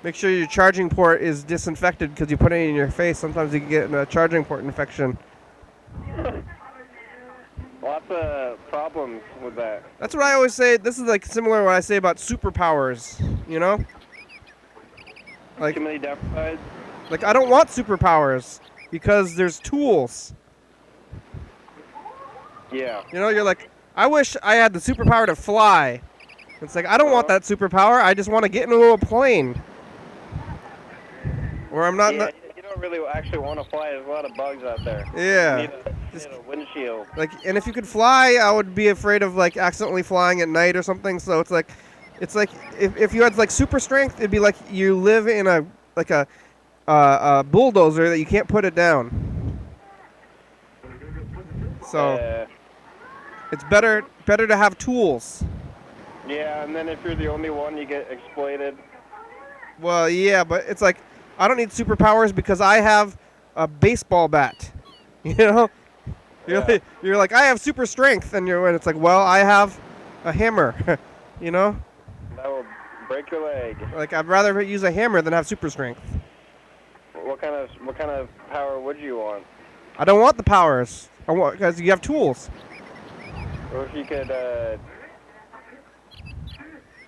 Make sure your charging port is disinfected because you put it in your face. Sometimes you can get a charging port infection. Lots of problems with that. That's what I always say. This is like similar to what I say about superpowers, you know? Like, Too many downsides. like I don't want superpowers because there's tools. Yeah. You know, you're like, I wish I had the superpower to fly. It's like, I don't want that superpower. I just want to get into a plane. Or I'm not... Yeah, you don't really actually want to fly. There's a lot of bugs out there. Yeah. You need a windshield. Like, and if you could fly, I would be afraid of like accidentally flying at night or something. So it's like if you had like super strength, it'd be like you live in a bulldozer that you can't put it down. So it's better to have tools. Yeah, and then if you're the only one, you get exploited. Well, yeah, but it's like I don't need superpowers because I have a baseball bat. You know. You're like, I have super strength, and it's like, well, I have a hammer, you know? That will break your leg. Like, I'd rather use a hammer than have super strength. What kind of power would you want? I don't want the powers. I want because you have tools. Or if you could, I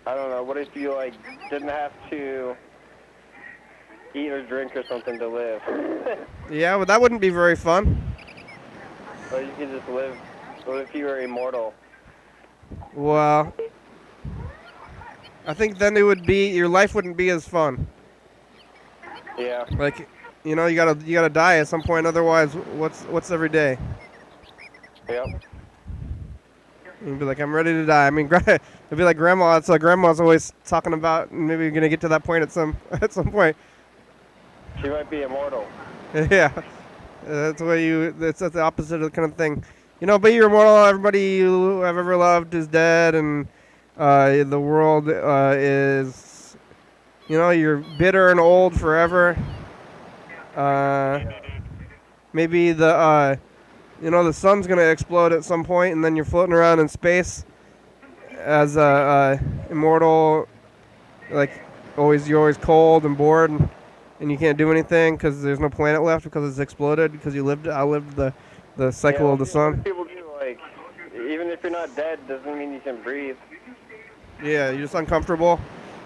don't know. What if you like didn't have to eat or drink or something to live? Yeah, but that wouldn't be very fun. Or you could just live. What if you were immortal? Well, I think then your life wouldn't be as fun. Yeah. Like, you know, you gotta die at some point. Otherwise, what's every day? Yep. You'd be like, I'm ready to die. I mean, it'd be like grandma. So grandma's always talking about. Maybe you're gonna get to that point at some point. She might be immortal. Yeah. That's the opposite of the kind of thing. You know, but you're immortal. Everybody you have ever loved is dead, and the world is, you know, you're bitter and old forever. Maybe the sun's gonna explode at some point, and then you're floating around in space as immortal. Like, you're always cold and bored. And you can't do anything because there's no planet left because it's exploded because you outlived the cycle of the sun. People do, like, even if you're not dead, doesn't mean you can breathe. Yeah, you're just uncomfortable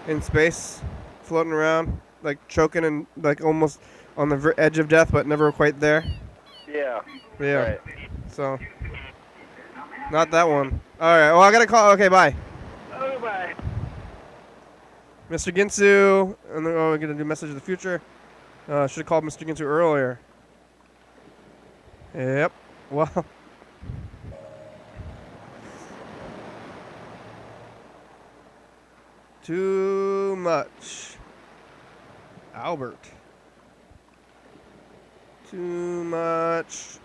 in space, floating around, like choking and like almost on the edge of death, but never quite there. Yeah. Yeah. Right. So, not that one. All right. Well, I gotta call. Okay, bye. Oh, bye. Mr. Ginsu, and then we're gonna do message of the future. Should have called Mr. Ginsu earlier. Yep. Well. Too much. Albert. Too much.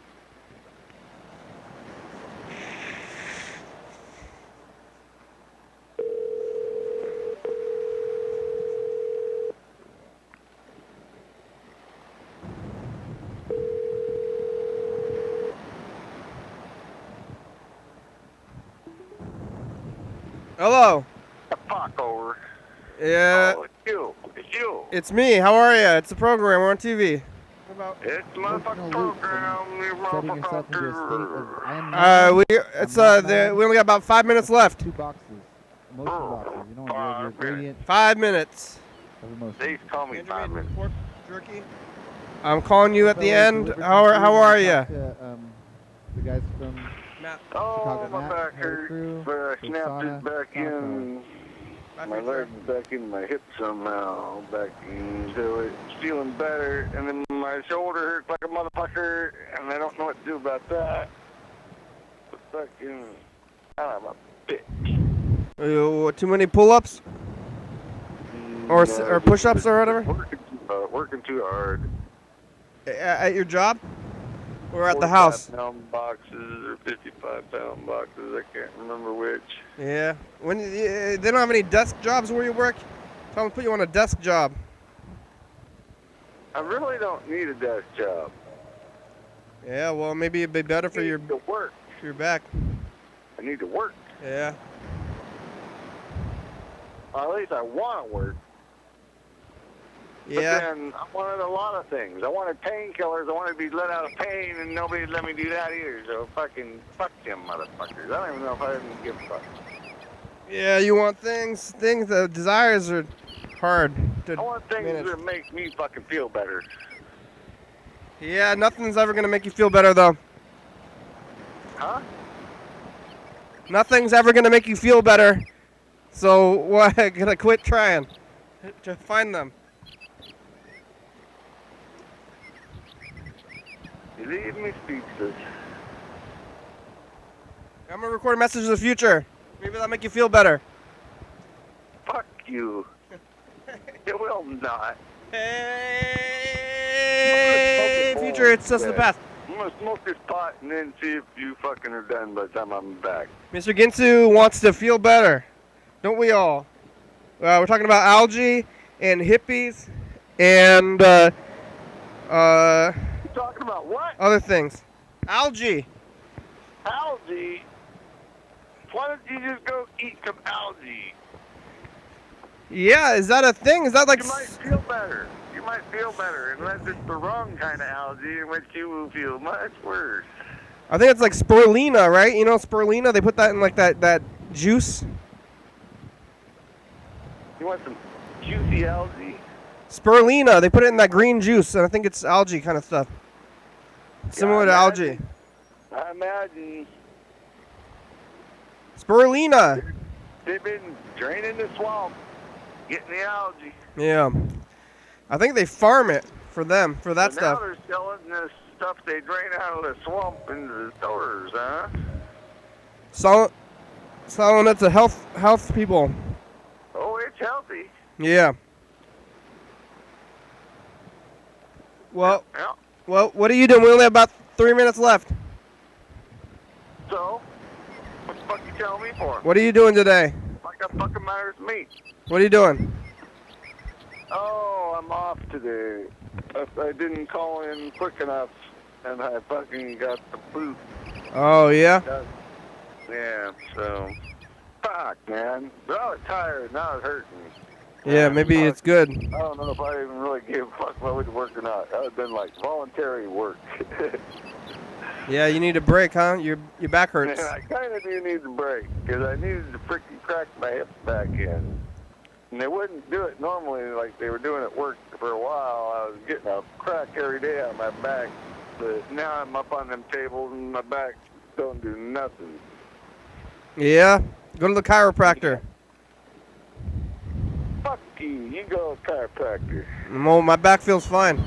Hello. Fuck over. Yeah. Oh, it's you. It's you. It's me. How are you? It's a program. We're on TV. It's motherfucking program. You motherfucker. We only got about 5 minutes left. 2 boxes. Emotion boxes. You know, your gradient 5 minutes. of emotion. Please call me 5 minutes. Pork jerky. I'm calling you at the end. How are you? The guys from Oh, Chicago my Matt, back Harry hurts. Crew, But I snapped Sauna, it back in. My leg back in my hip somehow. Back into it. Feeling better. And then my shoulder hurts like a motherfucker. And I don't know what to do about that. But fucking. I'm a bitch. Too many pull-ups? Or push-ups or whatever? Working too hard. At your job? Or at the house? 45-pound boxes or 55-pound boxes. I can't remember which. Yeah. When they don't have any desk jobs where you work, tell them to put you on a desk job. I really don't need a desk job. Yeah, well, maybe it'd be better for your to work. For your back. I need to work. Yeah. Or at least I want to work. Yeah. But then I wanted a lot of things. I wanted painkillers. I wanted to be let out of pain, and nobody let me do that either. So fucking fuck them motherfuckers. I don't even know if I didn't give a fuck. Yeah, you want things. The desires are hard to I want things manage. that make me fucking feel better. Yeah, nothing's ever gonna make you feel better though. Huh? Nothing's ever gonna make you feel better. So what? Gonna quit trying to find them. You leave me speechless. I'm gonna record a message to the future. Maybe that'll make you feel better. Fuck you. It will not. Hey, future, it's just the past. I'm gonna smoke this pot and then see if you fucking are done by the time I'm back. Mr. Ginsu wants to feel better. Don't we all? We're talking about algae and hippies and You talking about what? other things. Algae. Algae? Why don't you just go eat some algae? Yeah, is that a thing? Is that like... You might feel better. You might feel better, unless it's the wrong kind of algae, in which you will feel much worse. I think it's like spirulina, right? You know spirulina? They put that in like that juice. You want some juicy algae? Spirulina. They put it in that green juice, and I think it's algae kind of stuff. Similar to algae. I imagine Spirulina. they've been draining the swamp, getting the algae. Yeah. I think they farm it for them, for that So stuff. Now they're selling this stuff they drain out of the swamp into the stores, huh? Selling it to health people. Oh, it's healthy. Yeah. Well, Yeah. well, what are you doing? We only have about 3 minutes left. So, what the fuck you telling me for? What are you doing today? Like that fucking matters to me. What are you doing? Oh, I'm off today. I didn't call in quick enough, and I fucking got the boot. Oh, yeah? Yeah, so... Fuck, man. But I was tired, now it's hurting. Yeah, maybe it's good. I don't know if I even really gave a fuck if I went to work or not. That would have been like voluntary work. Yeah, you need a break, huh? Your back hurts. And I kind of do need a break, because I needed to freaking crack my hips back in. And they wouldn't do it normally like they were doing at work for a while. I was getting a crack every day on my back. But now I'm up on them tables and my back don't do nothing. Yeah? Go to the chiropractor. Fuck You go chiropractor. Well, my back feels fine.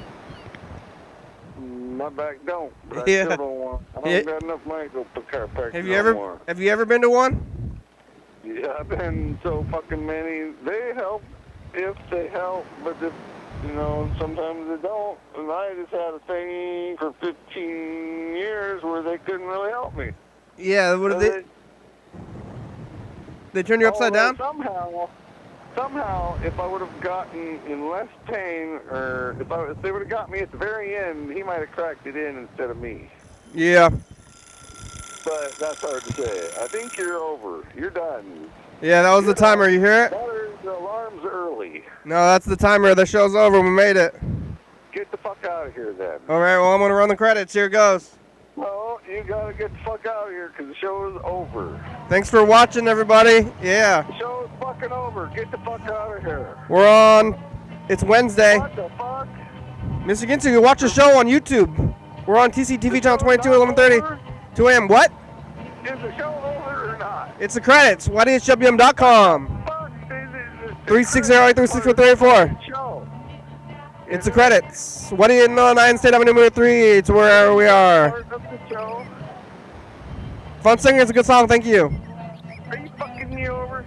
My back don't. But Yeah. I still don't want. I don't Yeah. got enough money to go to chiropractor Have you no ever more. have you ever been to one? Yeah, I've been so fucking many. They help if they help, but if, you know, sometimes they don't. And I just had a thing for 15 years where they couldn't really help me. Yeah. What So did they turn you upside down? Somehow, if I would have gotten in less pain, or if they would have got me at the very end, he might have cracked it in instead of me. Yeah. But that's hard to say. I think you're over. You're done. Yeah, that was the timer. You hear it? The alarm's early. No, that's the timer. The show's over. We made it. Get the fuck out of here then. All right. Well, I'm gonna run the credits. Here goes. Well, you gotta get the fuck out of here because the show is over. Thanks for watching, everybody. Yeah. The show is fucking over. Get the fuck out of here. We're on. It's Wednesday. What the fuck? Mr. Ginsu, you watch the show on YouTube. We're on TCTV channel 22, 11:30, 2 a.m. What? Is the show over or not? It's the credits. YDHWM.com. 360-836-3434. Show. It's the credits. What do you know? 9 State Avenue, number 3. It's where we are. Part of the show. Fun Singer is a good song. Thank you. Are you fucking me over?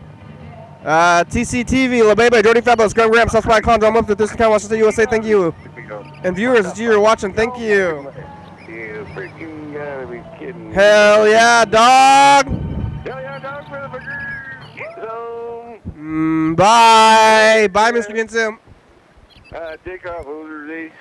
TCTV, La Bebe, Jordy Fabulous, Graham Graham, South Spy, Con, John Mufti, Thurston County, Washington, USA. Thank you. And viewers, it's you. You're watching. Thank you. You freaking gotta be kidding me. Hell yeah, dog. Hell yeah, dog, motherfucker. So, Bye. Bye, Mr. Ginsu. take off, Hoser Z.